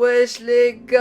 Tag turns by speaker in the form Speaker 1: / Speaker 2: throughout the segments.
Speaker 1: Wesh les gars,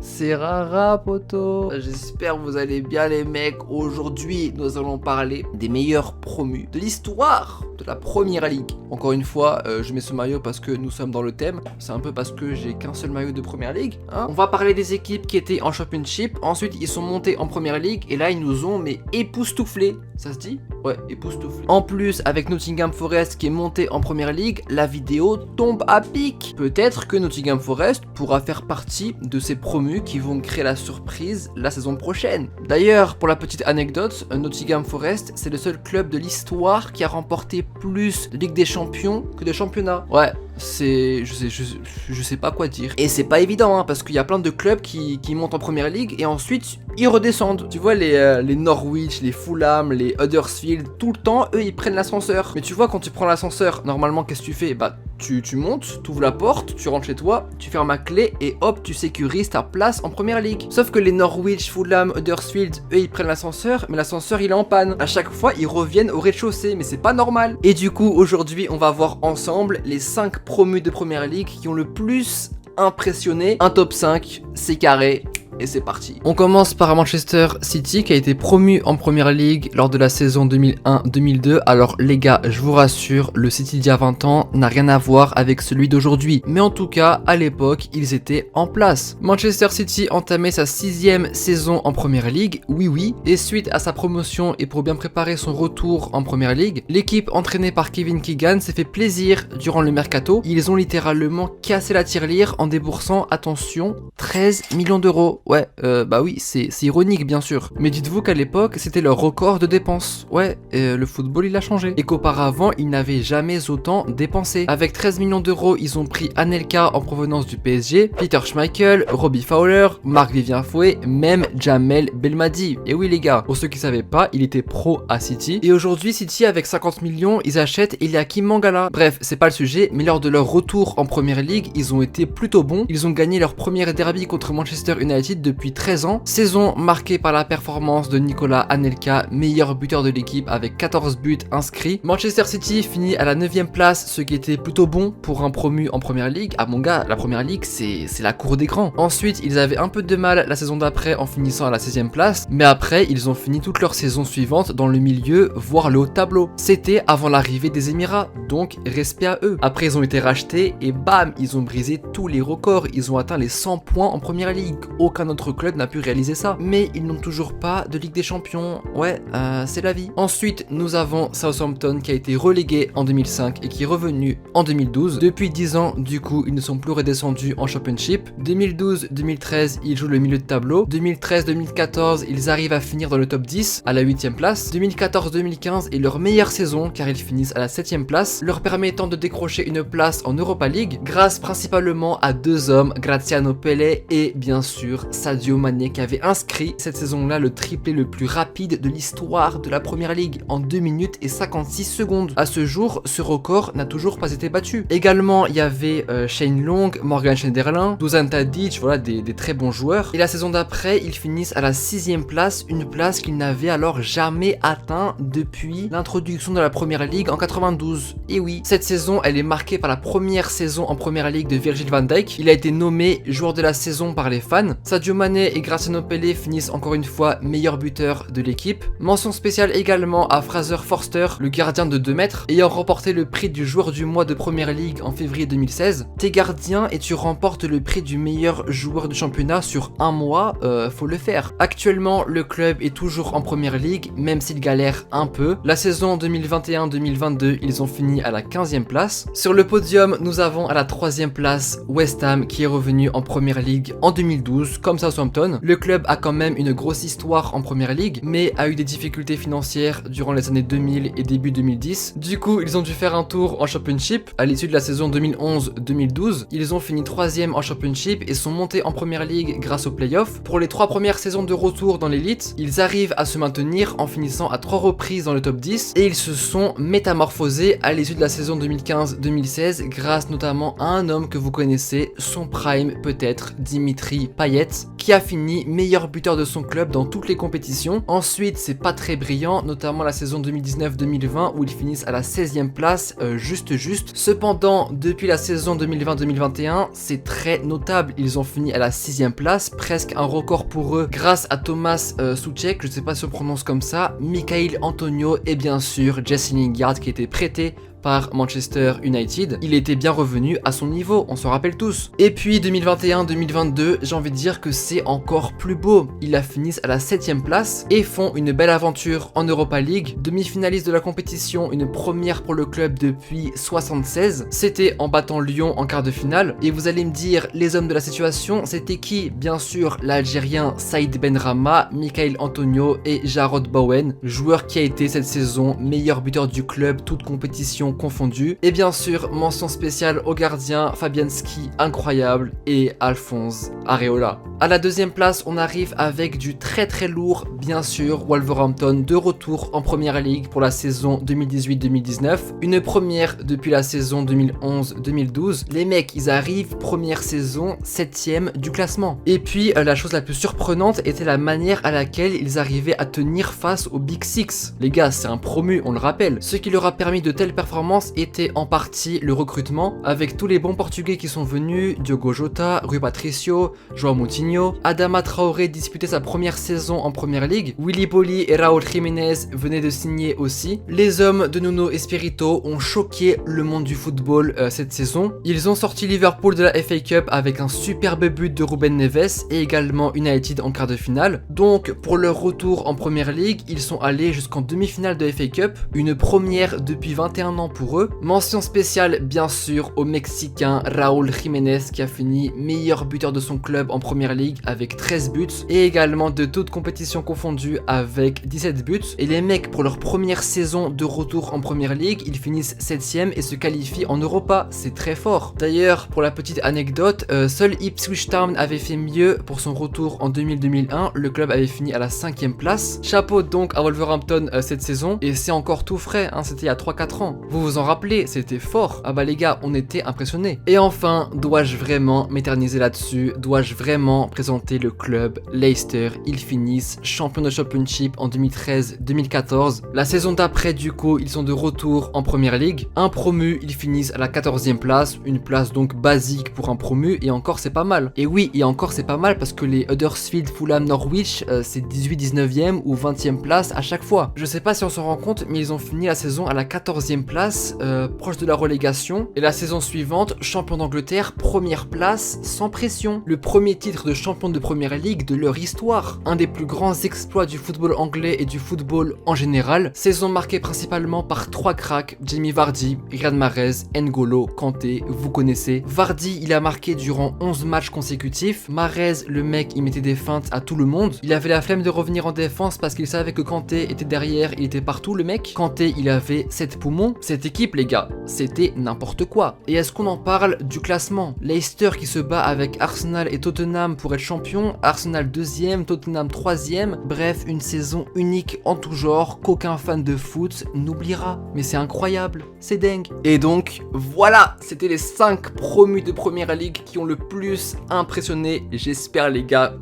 Speaker 1: c'est Rara poto. J'espère que vous allez bien les mecs. Aujourd'hui nous allons parler des meilleurs promus de l'histoire de la première ligue. Encore une fois je mets ce maillot parce que nous sommes dans le thème. C'est un peu parce que j'ai qu'un seul maillot de première ligue hein. On va parler des équipes qui étaient en championship. Ensuite ils sont montés en première ligue. Et là ils nous ont mais époustouflés. Ça se dit? Ouais, époustouflé. En plus, avec Nottingham Forest qui est monté en première ligue, la vidéo tombe à pic. Peut-être que Nottingham Forest pourra faire partie de ces promus qui vont créer la surprise la saison prochaine. D'ailleurs, pour la petite anecdote, Nottingham Forest, c'est le seul club de l'histoire qui a remporté plus de Ligue des Champions que de championnat. Ouais. Je sais pas quoi dire. Et c'est pas évident hein, parce qu'il y a plein de clubs qui montent en première ligue et ensuite ils redescendent. Tu vois les Norwich, les Fulham, les Huddersfield, tout le temps eux ils prennent l'ascenseur. Mais tu vois quand tu prends l'ascenseur, normalement qu'est-ce que tu fais? Bah tu montes, tu ouvres la porte, tu rentres chez toi, tu fermes la clé et hop tu sécurises ta place en première ligue. Sauf que les Norwich, Fulham, Huddersfield, eux ils prennent l'ascenseur mais l'ascenseur il est en panne. À chaque fois ils reviennent au rez-de-chaussée mais c'est pas normal. Et du coup aujourd'hui on va voir ensemble les 5 promus de première ligue qui ont le plus impressionné. Un top 5, c'est carré. Et c'est parti. On commence par Manchester City qui a été promu en première ligue lors de la saison 2001-2002. Alors les gars, je vous rassure, le City d'il y a 20 ans n'a rien à voir avec celui d'aujourd'hui. Mais en tout cas, à l'époque, ils étaient en place. Manchester City entamait sa 6e saison en première ligue, oui. Et suite à sa promotion et pour bien préparer son retour en première ligue, l'équipe entraînée par Kevin Keegan s'est fait plaisir durant le mercato. Ils ont littéralement cassé la tirelire en déboursant, attention, 13 millions d'euros. Ouais, bah oui, c'est ironique bien sûr. Mais dites-vous qu'à l'époque, c'était leur record de dépenses. Ouais, le football il a changé. Et qu'auparavant, ils n'avaient jamais autant dépensé. Avec 13 millions d'euros, ils ont pris Anelka en provenance du PSG, Peter Schmeichel, Robbie Fowler, Marc-Vivien Foé, même Jamel Belmadi. Et oui les gars, pour ceux qui savaient pas, il était pro à City. Et aujourd'hui, City avec 50 millions, ils achètent Eliakim Mangala. Bref, c'est pas le sujet, mais lors de leur retour en première ligue, ils ont été plutôt bons. Ils ont gagné leur premier derby contre Manchester United depuis 13 ans, saison marquée par la performance de Nicolas Anelka, meilleur buteur de l'équipe avec 14 buts inscrits. Manchester City finit à la 9e place, ce qui était plutôt bon pour un promu en première ligue. Ah mon gars, la première ligue c'est la cour des grands. Ensuite, ils avaient un peu de mal la saison d'après en finissant à la 16e place, mais après ils ont fini toute leur saison suivante dans le milieu, voire le haut de tableau. C'était avant l'arrivée des Émirats, donc respect à eux. Après ils ont été rachetés et bam, ils ont brisé tous les records, ils ont atteint les 100 points en première ligue. Aucun autre club n'a pu réaliser ça, mais ils n'ont toujours pas de Ligue des Champions. Ouais, c'est la vie. Ensuite, nous avons Southampton qui a été relégué en 2005 et qui est revenu en 2012. Depuis 10 ans, du coup, ils ne sont plus redescendus en Championship. 2012-2013, ils jouent le milieu de tableau. 2013-2014, ils arrivent à finir dans le top 10 à la 8e place. 2014-2015 est leur meilleure saison car ils finissent à la 7e place, leur permettant de décrocher une place en Europa League grâce principalement à deux hommes, Graziano Pellè et bien sûr Sadio Mané qui avait inscrit cette saison-là le triplé le plus rapide de l'histoire de la première ligue en 2 minutes et 56 secondes. À ce jour, ce record n'a toujours pas été battu. Également, il y avait Shane Long, Morgan Schneiderlin, Dusan Tadic, voilà des très bons joueurs. Et la saison d'après, ils finissent à la 6e place, une place qu'ils n'avaient alors jamais atteint depuis l'introduction de la première ligue en 92. Et oui, cette saison, elle est marquée par la première saison en première ligue de Virgil van Dijk. Il a été nommé joueur de la saison par les fans. Sadio Mané et Graziano Pellè finissent encore une fois meilleur buteur de l'équipe. Mention spéciale également à Fraser Forster, le gardien de 2 mètres, ayant remporté le prix du joueur du mois de première ligue en février 2016. T'es gardien et tu remportes le prix du meilleur joueur du championnat sur un mois, faut le faire. Actuellement, le club est toujours en première ligue, même s'il galère un peu. La saison 2021-2022, ils ont fini à la 15e place. Sur le podium, nous avons à la 3e place West Ham qui est revenu en première ligue en 2012, comme Southampton. Le club a quand même une grosse histoire en première ligue, mais a eu des difficultés financières durant les années 2000 et début 2010. Du coup, ils ont dû faire un tour en Championship. À l'issue de la saison 2011-2012, ils ont fini 3e en Championship et sont montés en première ligue grâce aux playoffs. Pour les 3 premières saisons de retour dans l'élite, ils arrivent à se maintenir en finissant à 3 reprises dans le top 10 et ils se sont métamorphosés à l'issue de la saison 2015-2016 grâce notamment à un homme que vous connaissez, son prime peut-être, Dimitri Payet. Barnett, qui a fini meilleur buteur de son club dans toutes les compétitions. Ensuite, c'est pas très brillant, notamment la saison 2019-2020 où ils finissent à la 16e place, juste. Cependant, depuis la saison 2020-2021, c'est très notable. Ils ont fini à la 6e place, presque un record pour eux grâce à Thomas Souček, je sais pas si on prononce comme ça, Michail Antonio et bien sûr Jesse Lingard qui était prêté par Manchester United. Il était bien revenu à son niveau, on s'en rappelle tous. Et puis 2021-2022, j'ai envie de dire que c'est encore plus beau. Ils la finissent à la 7e place et font une belle aventure en Europa League. Demi-finaliste de la compétition, une première pour le club depuis 76. C'était en battant Lyon en quart de finale. Et vous allez me dire, les hommes de la situation, c'était qui? Bien sûr, l'Algérien Saïd Benrahma, Michail Antonio et Jarrod Bowen, joueur qui a été cette saison meilleur buteur du club, toute compétition confondus. Et bien sûr, mention spéciale au gardien Fabianski, incroyable, et Alphonse Areola. À la 2e place, on arrive avec du très lourd, bien sûr, Wolverhampton de retour en Première Ligue pour la saison 2018-2019. Une première depuis la saison 2011-2012. Les mecs, ils arrivent, première saison, 7e du classement. Et puis, la chose la plus surprenante était la manière à laquelle ils arrivaient à tenir face au Big Six. Les gars, c'est un promu, on le rappelle. Ce qui leur a permis de telles performances était en partie le recrutement, avec tous les bons portugais qui sont venus, Diogo Jota, Rui Patricio, João Moutinho, Adama Traoré disputait sa première saison en Première Ligue, Willy Boli et Raúl Jiménez venaient de signer aussi. Les hommes de Nuno Espirito ont choqué le monde du football cette saison. Ils ont sorti Liverpool de la FA Cup avec un superbe but de Ruben Neves et également United en quart de finale. Donc pour leur retour en Première Ligue, ils sont allés jusqu'en demi-finale de FA Cup, une première depuis 21 ans pour eux. Mention spéciale bien sûr au Mexicain Raúl Jiménez qui a fini meilleur buteur de son club en Première Ligue avec 13 buts et également de toutes compétitions confondues avec 17 buts. Et les mecs pour leur première saison de retour en Première Ligue, ils finissent 7e et se qualifient en Europa, c'est très fort. D'ailleurs pour la petite anecdote, seul Ipswich Town avait fait mieux pour son retour en 2000-2001, le club avait fini à la 5e place. Chapeau donc à Wolverhampton cette saison et c'est encore tout frais, hein, c'était il y a 3-4 ans. Vous vous en rappelez, c'était fort. Ah bah les gars, on était impressionnés. Et enfin, dois-je vraiment m'éterniser là-dessus? Dois-je vraiment présenter le club Leicester? Ils finissent champion de Championship en 2013-2014. La saison d'après, du coup, ils sont de retour en Première Ligue. Un promu, ils finissent à la 14e place. Une place donc basique pour un promu. Et encore, c'est pas mal. Et oui, et encore, c'est pas mal parce que les Huddersfield, Fulham, Norwich, c'est 18-19e ou 20e place à chaque fois. Je sais pas si on s'en rend compte, mais ils ont fini la saison à la 14e place, proche de la relégation. Et la saison suivante, champion d'Angleterre, première place, sans pression. Le premier titre de champion de Première Ligue de leur histoire. Un des plus grands exploits du football anglais et du football en général. Saison marquée principalement par 3 cracks, Jamie Vardy, Riyad Mahrez, N'Golo Kanté, vous connaissez. Vardy, il a marqué durant 11 matchs consécutifs. Mahrez, le mec, il mettait des feintes à tout le monde. Il avait la flemme de revenir en défense parce qu'il savait que Kanté était derrière, il était partout le mec. Kanté, il avait 7 poumons. Cette équipe, les gars, c'était n'importe quoi. Et est-ce qu'on en parle du classement? Leicester qui se bat avec Arsenal et Tottenham pour être champion, Arsenal 2e, Tottenham 3e, bref, une saison unique en tout genre qu'aucun fan de foot n'oubliera. Mais c'est incroyable, c'est dingue. Et donc, voilà, c'était les 5 promus de Première Ligue qui ont le plus impressionné. J'espère, les gars,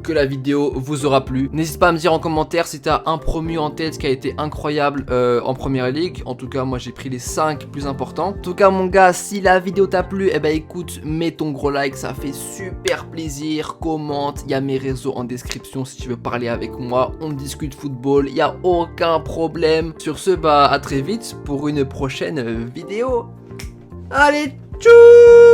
Speaker 1: que la vidéo vous aura plu. N'hésite pas à me dire en commentaire si t'as un promu en tête qui a été incroyable en Première Ligue. En tout cas, moi j'ai pris les 5 plus importants. En tout cas, mon gars, si la vidéo t'a plu, eh ben écoute, mets ton gros like, ça fait super plaisir. Commente, il y a mes réseaux en description si tu veux parler avec moi. On discute football, il n'y a aucun problème. Sur ce, bah à très vite pour une prochaine vidéo. Allez, tchou!